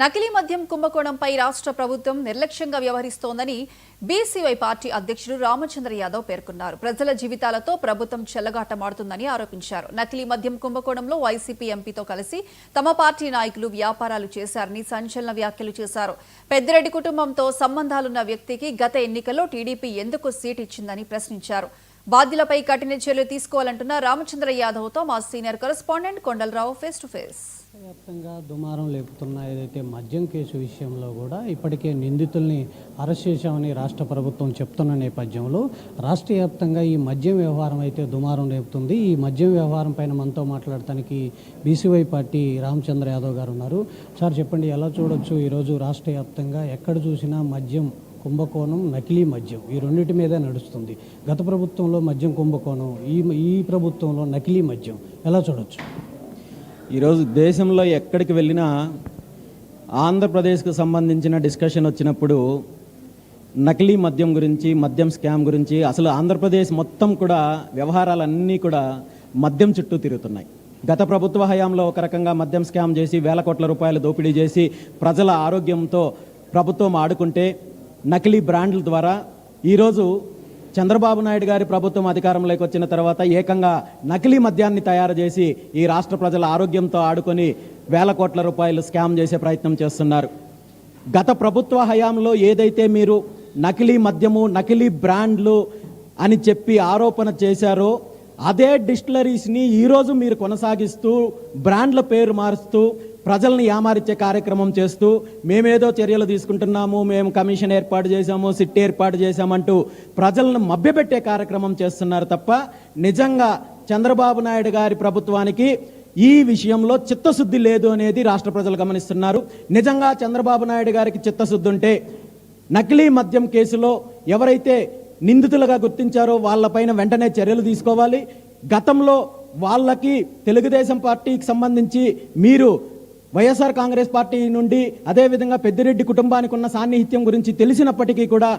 నకిలీ మద్యం కుంభకోణంపై రాష్ట్ర ప్రభుత్వం నిర్లక్ష్యంగా వ్యవహరిస్తోందని బీసీవై పార్టీ అధ్యక్షుడు రామచంద్ర యాదవ్ పేర్కొన్నారు. ప్రజల జీవితాలతో ప్రభుత్వం చెల్లగాటమాడుతుందని ఆరోపించారు. నకిలీ మద్యం కుంభకోణంలో వైసీపీ ఎంపీతో కలిసి తమ పార్టీ నాయకులు వ్యాపారాలు చేశారని సంచలన వ్యాఖ్యలు చేశారు. పెద్దిరెడ్డి కుటుంబంతో సంబంధాలున్న వ్యక్తికి గత ఎన్నికల్లో టీడీపీ ఎందుకు సీట్ ఇచ్చిందని ప్రశ్నించారు. బాధ్యులపై కఠిన చర్యలు తీసుకోవాలంటున్న రామచంద్ర యాదవ్తో మా senior correspondent Kondalarao face to face. వ్యాప్తంగా దుమారం లేపుతున్న ఏదైతే మద్యం కేసు విషయంలో కూడా ఇప్పటికే నిందితుల్ని అరెస్ట్ చేశామని రాష్ట్ర ప్రభుత్వం చెప్తున్న నేపథ్యంలో రాష్ట్ర వ్యాప్తంగా ఈ మద్యం వ్యవహారం అయితే దుమారం రేపుతుంది. ఈ మద్యం వ్యవహారం పైన మనతో మాట్లాడటానికి బీసీవై పార్టీ రామచంద్ర యాదవ్ గారు ఉన్నారు. సార్ చెప్పండి, ఎలా చూడొచ్చు ఈరోజు రాష్ట్ర వ్యాప్తంగా ఎక్కడ చూసినా మద్యం కుంభకోణం, నకిలీ మద్యం ఈ రెండింటి మీదే నడుస్తుంది. గత ప్రభుత్వంలో మద్యం కుంభకోణం, ఈ ప్రభుత్వంలో నకిలీ మద్యం ఎలా చూడొచ్చు? ఈరోజు దేశంలో ఎక్కడికి వెళ్ళినా ఆంధ్రప్రదేశ్కు సంబంధించిన డిస్కషన్ వచ్చినప్పుడు నకిలీ మద్యం గురించి, మద్యం స్కామ్ గురించి, అసలు ఆంధ్రప్రదేశ్ మొత్తం కూడా వ్యవహారాలన్నీ కూడా మద్యం చుట్టూ తిరుగుతున్నాయి. గత ప్రభుత్వ హయాంలో ఒక రకంగా మద్యం స్కామ్ చేసి వేల కోట్ల రూపాయలు దోపిడీ చేసి ప్రజల ఆరోగ్యంతో ప్రభుత్వం ఆడుకుంటే నకిలీ బ్రాండ్ల ద్వారా ఈరోజు చంద్రబాబు నాయుడు గారి ప్రభుత్వం అధికారంలోకి వచ్చిన తర్వాత ఏకంగా నకిలీ మద్యాన్ని తయారు చేసి ఈ రాష్ట్ర ప్రజల ఆరోగ్యంతో ఆడుకొని వేల కోట్ల రూపాయలు స్కామ్ చేసే ప్రయత్నం చేస్తున్నారు. గత ప్రభుత్వ హయాంలో ఏదైతే మీరు నకిలీ మద్యము, నకిలీ బ్రాండ్లు అని చెప్పి ఆరోపణ చేశారో అదే డిస్టిలరీస్ని ఈరోజు మీరు కొనసాగిస్తూ బ్రాండ్ల పేరు మారుస్తూ ప్రజల్ని యామారిచ్చే కార్యక్రమం చేస్తూ మేమేదో చర్యలు తీసుకుంటున్నాము, మేము కమిషన్ ఏర్పాటు చేశాము, సిట్ ఏర్పాటు చేశామంటూ ప్రజలను మభ్యపెట్టే కార్యక్రమం చేస్తున్నారు తప్ప నిజంగా చంద్రబాబు నాయుడు గారి ప్రభుత్వానికి ఈ విషయంలో చిత్తశుద్ధి లేదు అనేది రాష్ట్ర ప్రజలు గమనిస్తున్నారు. నిజంగా చంద్రబాబు నాయుడు గారికి చిత్తశుద్ధి ఉంటే నకిలీ మద్యం కేసులో ఎవరైతే నిందితులుగా గుర్తించారో వాళ్ళపైన వెంటనే చర్యలు తీసుకోవాలి. గతంలో వాళ్ళకి తెలుగుదేశం పార్టీకి సంబంధించి మీరు వైఎస్ఆర్ కాంగ్రెస్ పార్టీ నుండి అదేవిధంగా పెద్దిరెడ్డి కుటుంబానికి ఉన్న సాన్నిహిత్యం గురించి తెలిసినప్పటికీ కూడా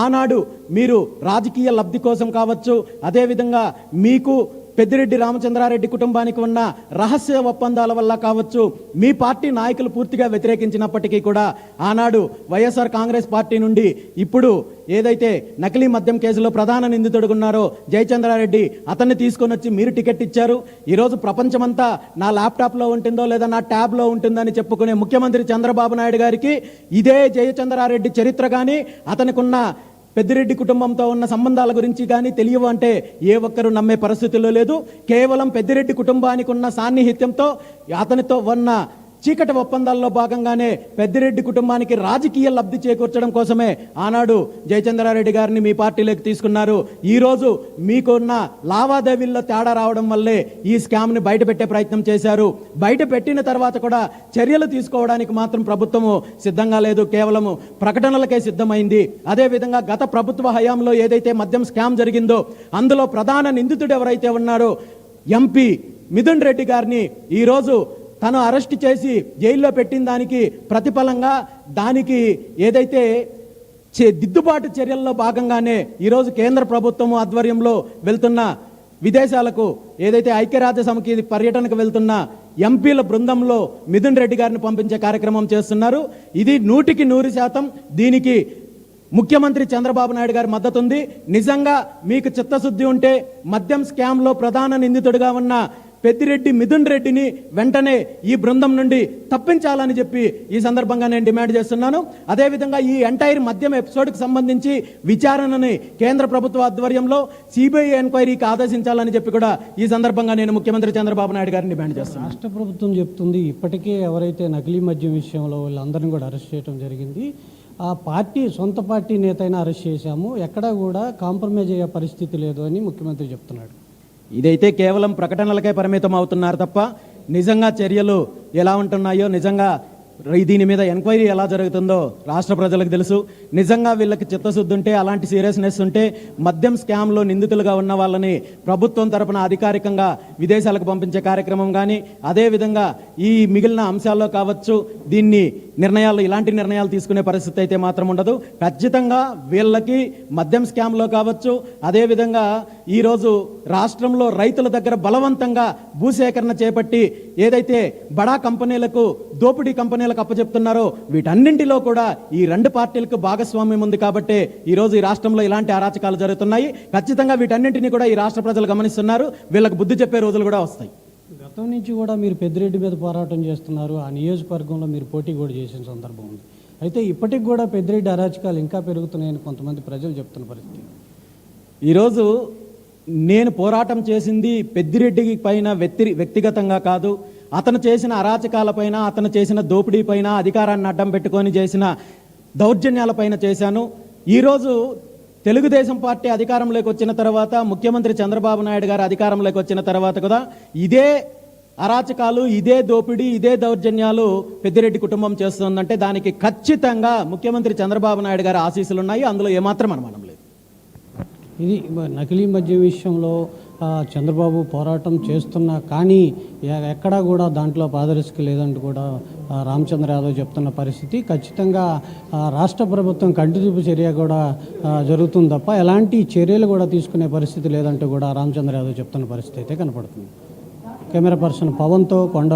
ఆనాడు మీరు రాజకీయ లబ్ధి కోసం కావచ్చు, అదేవిధంగా మీకు పెద్దిరెడ్డి రామచంద్రారెడ్డి కుటుంబానికి ఉన్న రహస్య ఒప్పందాల వల్ల కావచ్చు, మీ పార్టీ నాయకులు పూర్తిగా వ్యతిరేకించినప్పటికీ కూడా ఆనాడు వైఎస్ఆర్ కాంగ్రెస్ పార్టీ నుండి ఇప్పుడు ఏదైతే నకిలీ మద్యం కేసులో ప్రధాన నిందితుడు ఉన్నారో జయచంద్రారెడ్డి, అతన్ని తీసుకొని వచ్చి మీరు టికెట్ ఇచ్చారు. ఈరోజు ప్రపంచమంతా నా ల్యాప్టాప్లో ఉంటుందో లేదా నా ట్యాబ్లో ఉంటుందని చెప్పుకునే ముఖ్యమంత్రి చంద్రబాబు నాయుడు గారికి ఇదే జయచంద్రారెడ్డి చరిత్ర కానీ అతనికి ఉన్న పెద్దిరెడ్డి కుటుంబంతో ఉన్న సంబంధాల గురించి కానీ తెలియవు అంటే ఏ ఒక్కరూ నమ్మే పరిస్థితుల్లో లేదు. కేవలం పెద్దిరెడ్డి కుటుంబానికి ఉన్న సాన్నిహిత్యంతో అతనితో ఉన్న చీకటి ఒప్పందాల్లో భాగంగానే పెద్దిరెడ్డి కుటుంబానికి రాజకీయ లబ్ధి చేకూర్చడం కోసమే ఆనాడు జయచంద్రారెడ్డి గారిని మీ పార్టీలోకి తీసుకున్నారు. ఈరోజు మీకున్న లావాదేవీల్లో తేడా రావడం వల్లే ఈ స్కామ్ని బయటపెట్టే ప్రయత్నం చేశారు. బయట పెట్టిన తర్వాత కూడా చర్యలు తీసుకోవడానికి మాత్రం ప్రభుత్వము సిద్ధంగా లేదు, కేవలము ప్రకటనలకే సిద్ధమైంది. అదేవిధంగా గత ప్రభుత్వ హయాంలో ఏదైతే మద్యం స్కామ్ జరిగిందో అందులో ప్రధాన నిందితుడు ఎవరైతే ఉన్నారో ఎంపీ మిథున్ రెడ్డి గారిని ఈరోజు తను అరెస్ట్ చేసి జైల్లో పెట్టిన దానికి ప్రతిఫలంగా దానికి ఏదైతే దిద్దుబాటు చర్యల్లో భాగంగానే ఈరోజు కేంద్ర ప్రభుత్వం ఆధ్వర్యంలో వెళ్తున్న విదేశాలకు ఏదైతే ఐక్యరాజ్య సమితి పర్యటనకు వెళ్తున్న ఎంపీల బృందంలో మిథున్ రెడ్డి గారిని పంపించే కార్యక్రమం చేస్తున్నారు. ఇది 100% దీనికి ముఖ్యమంత్రి చంద్రబాబు నాయుడు గారి మద్దతు ఉంది. నిజంగా మీకు చిత్తశుద్ధి ఉంటే మద్యం స్కామ్లో ప్రధాన నిందితుడిగా ఉన్న పెద్దిరెడ్డి మిథున్ రెడ్డిని వెంటనే ఈ బృందం నుండి తప్పించాలని చెప్పి ఈ సందర్భంగా నేను డిమాండ్ చేస్తున్నాను. అదేవిధంగా ఈ ఎంటైర్ మద్యం ఎపిసోడ్కి సంబంధించి విచారణని కేంద్ర ప్రభుత్వ ఆధ్వర్యంలో సిబిఐ ఎంక్వైరీకి ఆదేశించాలని చెప్పి కూడా ఈ సందర్భంగా నేను ముఖ్యమంత్రి చంద్రబాబు నాయుడు గారిని డిమాండ్ చేస్తున్నాను. రాష్ట్ర ప్రభుత్వం చెప్తుంది ఇప్పటికే ఎవరైతే నకిలీ మద్యం విషయంలో వాళ్ళందరినీ కూడా అరెస్ట్ చేయడం జరిగింది. ఆ పార్టీ సొంత పార్టీ నేతైనా అరెస్ట్ చేశాము, ఎక్కడా కూడా కాంప్రమైజ్ అయ్యే పరిస్థితి లేదు అని ముఖ్యమంత్రి చెప్తున్నాడు. ఇదైతే కేవలం ప్రకటనలకే పరిమితం అవుతున్నారు తప్ప నిజంగా చర్యలు ఎలా ఉంటున్నాయో, నిజంగా దీని మీద ఎంక్వైరీ ఎలా జరుగుతుందో రాష్ట్ర ప్రజలకు తెలుసు. నిజంగా వీళ్ళకి చిత్తశుద్ధి ఉంటే, అలాంటి సీరియస్నెస్ ఉంటే మద్యం స్కామ్లో నిందితులుగా ఉన్న వాళ్ళని ప్రభుత్వం తరపున అధికారికంగా విదేశాలకు పంపించే కార్యక్రమం కానీ, అదేవిధంగా ఈ మిగిలిన అంశాల్లో కావచ్చు దీన్ని ఇలాంటి నిర్ణయాలు తీసుకునే పరిస్థితి అయితే మాత్రం ఉండదు. ఖచ్చితంగా వీళ్ళకి మద్యం స్కామ్లో కావచ్చు, అదేవిధంగా ఈరోజు రాష్ట్రంలో రైతుల దగ్గర బలవంతంగా భూసేకరణ చేపట్టి ఏదైతే బడా కంపెనీలకు, దోపిడీ కంపెనీ కంపెనీలకు అప్పచెప్తున్నారో వీటన్నింటిలో కూడా ఈ రెండు పార్టీలకు భాగస్వామ్యం ఉంది కాబట్టే ఈరోజు ఈ రాష్ట్రంలో ఇలాంటి అరాచకాలు జరుగుతున్నాయి. ఖచ్చితంగా వీటన్నింటినీ కూడా ఈ రాష్ట్ర ప్రజలు గమనిస్తున్నారు. వీళ్ళకి బుద్ధి చెప్పే రోజులు కూడా వస్తాయి. గతం నుంచి కూడా మీరు పెద్దిరెడ్డి మీద పోరాటం చేస్తున్నారు. ఆ నియోజకవర్గంలో మీరు పోటీ కూడా చేసిన సందర్భం ఉంది. అయితే ఇప్పటికి కూడా పెద్దిరెడ్డి అరాచకాలు ఇంకా పెరుగుతున్నాయని కొంతమంది ప్రజలు చెప్తున్న పరిస్థితి. ఈరోజు నేను పోరాటం చేసింది పెద్దిరెడ్డి పైన వ్యక్తిగతంగా కాదు, అతను చేసిన అరాచకాలపైన, అతను చేసిన దోపిడీ పైన, అధికారాన్ని అడ్డం పెట్టుకొని చేసిన దౌర్జన్యాలపైన చేశాను. ఈరోజు తెలుగుదేశం పార్టీ అధికారంలోకి వచ్చిన తర్వాత, ముఖ్యమంత్రి చంద్రబాబు నాయుడు గారు అధికారంలోకి వచ్చిన తర్వాత కూడా ఇదే అరాచకాలు, ఇదే దోపిడీ, ఇదే దౌర్జన్యాలు పెద్దిరెడ్డి కుటుంబం చేస్తుందంటే దానికి ఖచ్చితంగా ముఖ్యమంత్రి చంద్రబాబు నాయుడు గారి ఆశీస్సులు ఉన్నాయి. అందులో ఏమాత్రం అనుమానం లేదు. ఇది నకిలీ మద్యం విషయంలో చంద్రబాబు పోరాటం చేస్తున్నా కానీ ఎక్కడా కూడా దాంట్లో పారదర్శక లేదంటూ కూడా రామచంద్ర యాదవ్ చెప్తున్న పరిస్థితి. ఖచ్చితంగా రాష్ట్ర ప్రభుత్వం కంటిదూపు చర్య కూడా జరుగుతుంది తప్ప ఎలాంటి చర్యలు కూడా తీసుకునే పరిస్థితి లేదంటూ కూడా రామచంద్ర యాదవ్ చెప్తున్న పరిస్థితి అయితే కనపడుతుంది. కెమెరా పర్సన్ పవన్తో కొండల